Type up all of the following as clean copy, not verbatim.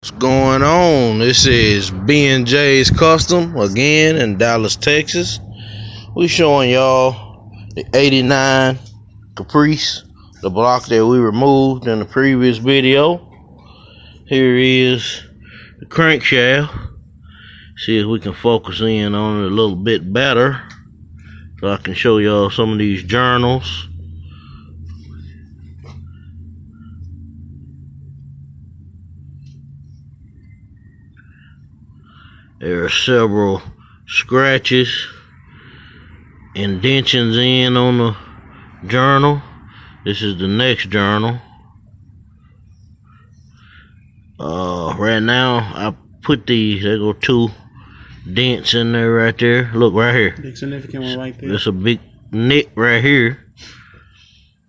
What's going on? This is B&J's Custom again in Dallas, Texas. We showing y'all the 89 Caprice, the block that we removed in the previous video. Here is the crankshaft. See if we can focus in on it a little bit better so I can show y'all some of these journals. There are several scratches, indentions in on the journal. This is the next journal. Right now, I put these, there go two dents in there right there. Look right here. Big significant one right there. There's a big nick right here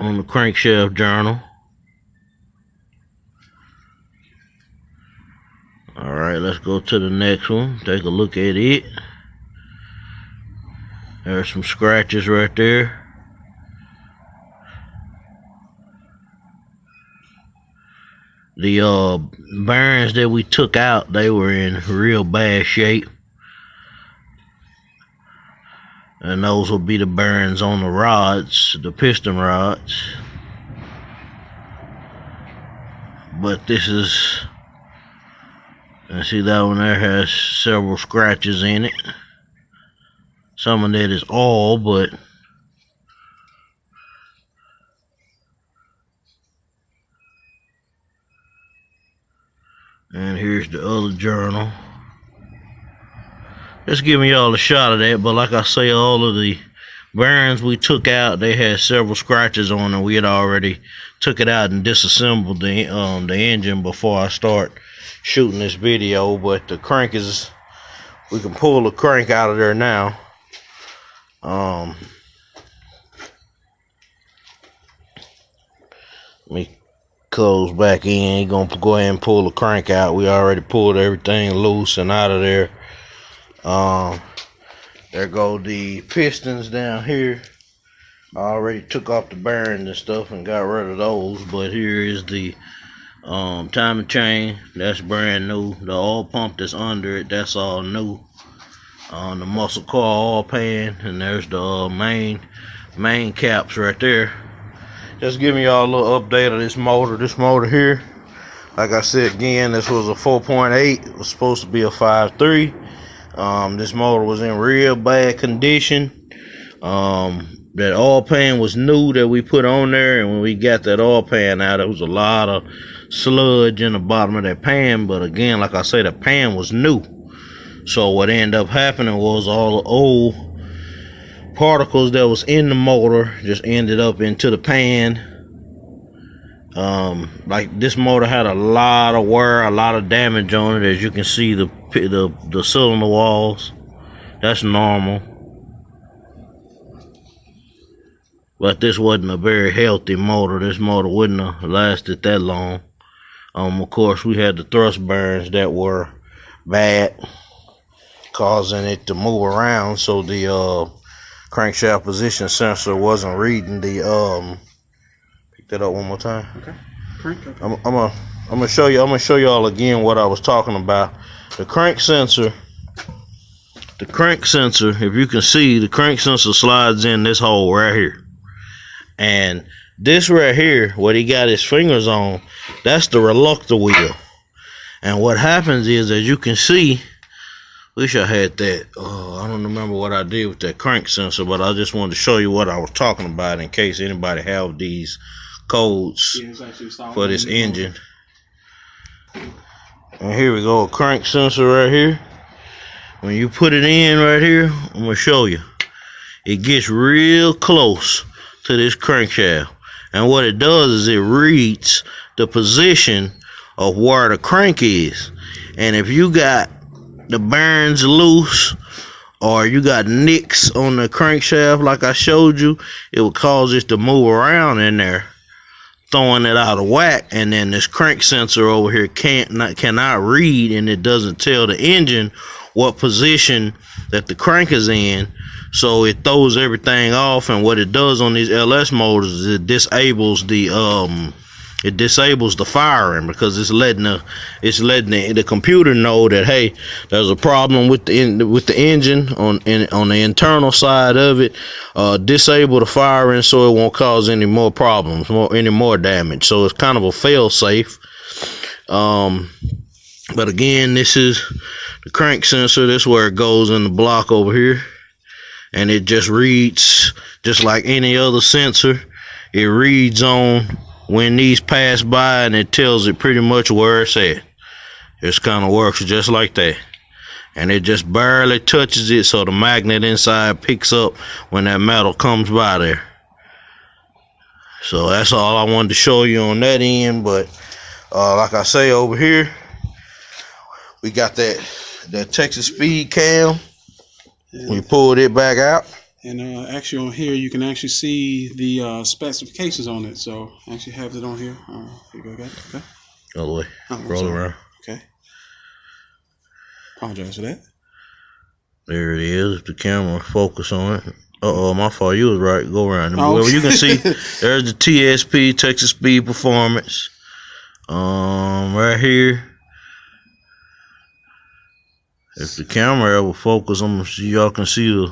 on the crankshaft journal. Alright, let's go to the next one. Take a look at it. There's some scratches right there. The bearings that we took out, they were in real bad shape. And those will be the bearings on the rods, the piston rods. But this is... And see, that one there has several scratches in it. Some of that is all, but and here's the other journal. Just giving y'all a shot of that, but like I say, all of the bearings we took out, they had several scratches on them. We had already took it out and disassembled the engine before I start shooting this video, but the crank is, we can pull the crank out of there now. Let me close back in. You're gonna go ahead and pull the crank out. We already pulled everything loose and out of there. There go the pistons down here. I already took off the bearings and stuff and got rid of those, but here is the timing chain. That's brand new. The oil pump that's under it, that's all new. The muscle car oil pan, and there's the main caps right there. Just giving y'all a little update of this motor. This motor here, like I said again, this was a 4.8. It was supposed to be a 5.3. This motor was in real bad condition. That oil pan was new that we put on there, and when we got that oil pan out, there was a lot of sludge in the bottom of that pan. But again, like I say, the pan was new. So what ended up happening was all the old particles that was in the motor just ended up into the pan. Like this motor had a lot of wear, a lot of damage on it. As you can see, the cylinder walls, that's normal. But this wasn't a very healthy motor. This motor wouldn't have lasted that long. Of course, we had the thrust bearings that were bad, causing it to move around. So the crankshaft position sensor wasn't reading the pick that up one more time. Okay. I'm gonna show you. I'm gonna show y'all again what I was talking about. The crank sensor. The crank sensor. If you can see, the crank sensor slides in this hole right here. And this right here, what he got his fingers on, that's the reluctor wheel. And what happens is, as you can see, wish I had that. I don't remember what I did with that crank sensor, but I just wanted to show you what I was talking about in case anybody have these codes for this engine. And here we go, a crank sensor right here. When you put it in right here, I'm gonna show you. It gets real close to this crankshaft, and what it does is it reads the position of where the crank is. And if you got the bearings loose, or you got nicks on the crankshaft like I showed you, it will cause it to move around in there, throwing it out of whack. And then this crank sensor over here cannot read, and it doesn't tell the engine what position that the crank is in. So it throws everything off, and what it does on these LS motors is it disables the it disables the firing because it's letting the computer know that, hey, there's a problem with the engine on the internal side of it. Disable the firing so it won't cause any more problems, any more damage. So it's kind of a fail safe. But again, this is the crank sensor. This is where it goes in the block over here, and it just reads just like any other sensor. It reads on when these pass by, and it tells it pretty much where it's at. It kind of works just like that, and it just barely touches it, so the magnet inside picks up when that metal comes by there. So that's all I wanted to show you on that end. But like I say, over here we got that Texas speed cam. We pulled it back out. And actually on here, you can actually see the specifications on it. So I actually have it on here. Here you go, got it. Okay. All the way. Roll around. Okay. Apologize for that. There it is. If the camera focus on it. My fault. You was right. Go around. Well, you can see there's the TSP, Texas Speed Performance. Right here. If the camera ever focus on, y'all can see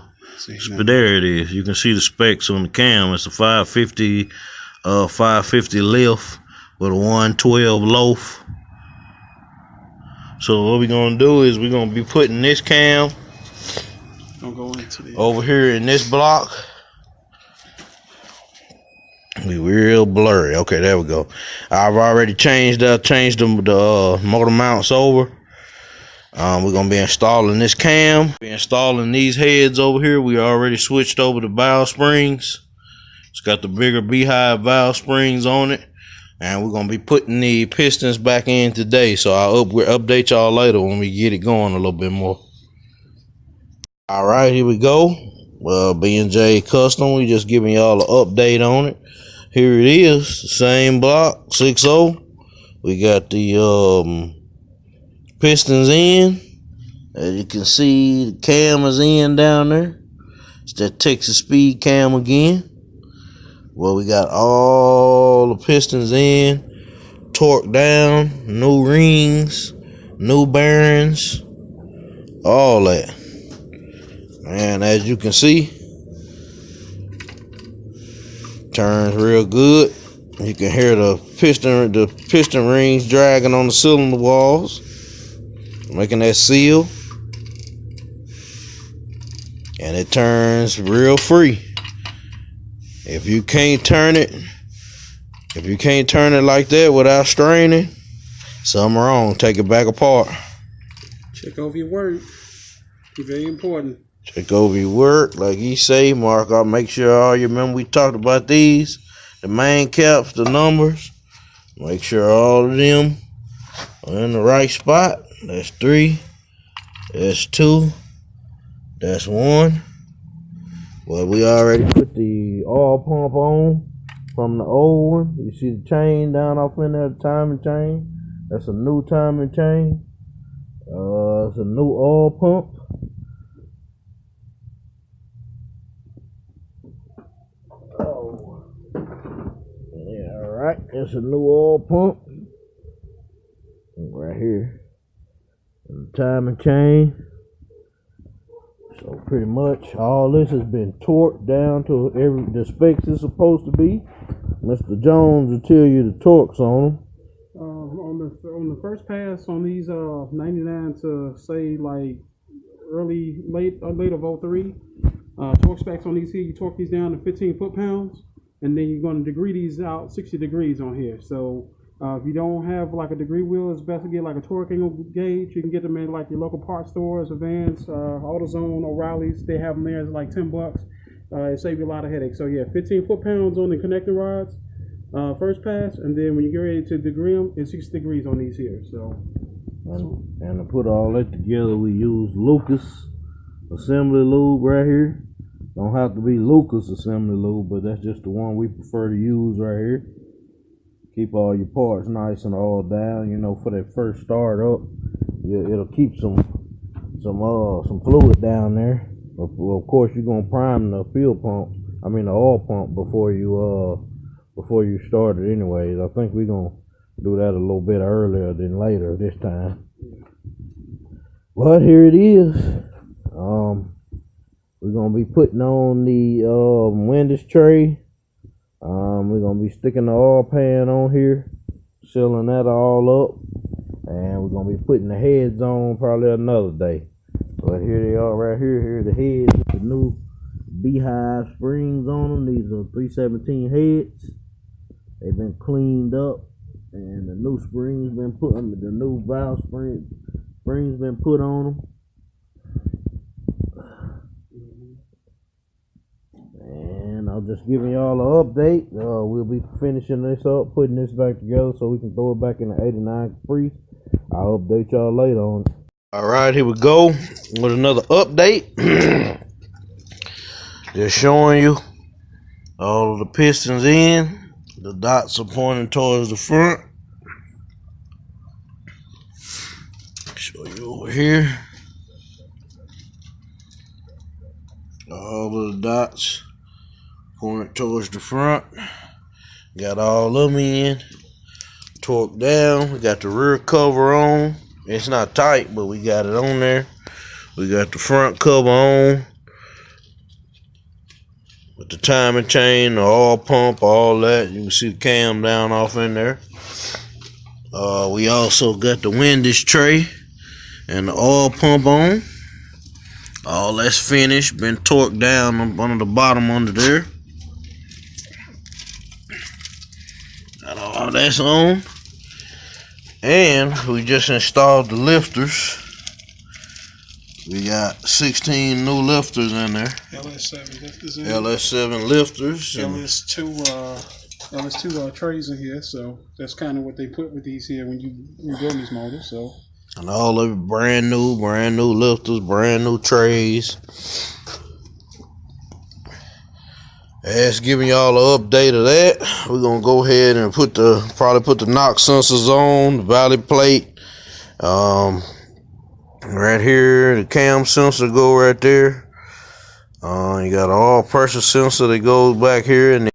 there it is. You can see the specs on the cam. It's a 550 lift with a 112 loaf. So what we're gonna do is we're gonna be putting this cam over here in this block. We real blurry. Okay, there we go. I've already changed the motor mounts over. We're gonna be installing this cam. We're installing these heads over here. We already switched over to valve springs. It's got the bigger beehive valve springs on it, and we're gonna be putting the pistons back in today. So I'll update y'all later when we get it going a little bit more. All right, here we go. B&J Custom. We just giving y'all an update on it. Here it is, the same block, 6.0. We got the pistons in. As you can see, the cam is in down there. It's that Texas Speed cam again. Well, we got all the pistons in, torqued down, new rings, new bearings, all that. And as you can see, turns real good. You can hear the piston rings dragging on the cylinder walls, making that seal, and it turns real free. If you can't turn it like that without straining, something wrong. Take it back apart. Check over your work. It's very important. Check over your work, like he say. Mark out. Make sure all you remember we talked about these, the main caps, the numbers. Make sure all of them are in the right spot. That's 3. That's 2. That's 1. Well, we already put the oil pump on from the old one. You see the chain down off in there, the timing chain. That's a new timing chain. It's a new oil pump. Oh, yeah, all right. It's a new oil pump right here. And the timing chain. So pretty much all this has been torqued down to the specs it's supposed to be. Mr. Jones will tell you the torques on them. On the first pass on these 99 to say like late of 03, torque specs on these here, you torque these down to 15 foot-pounds, and then you're going to degree these out 60 degrees on here. So if you don't have like a degree wheel, it's best to get like a torque angle gauge. You can get them in like your local parts stores, Advance, AutoZone, O'Reilly's. They have them there. It's like $10. It saves you a lot of headaches. So yeah, 15 foot-pounds on the connecting rods, first pass, and then when you get ready to degree them, it's 60 degrees on these here. So and to put all that together, we use Lucas assembly lube right here. Don't have to be Lucas assembly lube, but that's just the one we prefer to use right here. Keep all your parts nice and all down, you know, for that first start up. It'll keep some fluid down there. Well, of course, you're gonna prime the the oil pump before you before you start it anyways. I think we're gonna do that a little bit earlier than later this time. But here it is. We're gonna be putting on the windows tray. We're gonna be sticking the oil pan on here, sealing that all up, and we're gonna be putting the heads on probably another day. But here they are right here. Here are the heads with the new beehive springs on them. These are 317 heads. They've been cleaned up, and the new springs been put on. The new valve springs been put on them. And I'm just giving y'all an update. We'll be finishing this up, putting this back together so we can throw it back in the 89 Caprice. I'll update y'all later on it. All right, here we go with another update. Just showing you all of the pistons in. The dots are pointing towards the front. Show you over here. All of the dots pointing towards the front. Got all of them in. Torque down. We got the rear cover on. It's not tight, but we got it on there. We got the front cover on with the timing chain, the oil pump, all that. You can see the cam down off in there. We also got the windows tray and the oil pump on. All that's finished, been torqued down under the bottom under there. Got all that's on. And we just installed the lifters. We got 16 new lifters in there. LS7 lifters in LS7 lifters. LS2 trays in here, so that's kind of what they put with these here when you rebuild these motors. So. And all of it brand new lifters, brand new trays. That's giving y'all an update of that. We're gonna go ahead and probably put the knock sensors on, the valley plate. Right here, the cam sensor go right there. You got an all pressure sensor that goes back here, and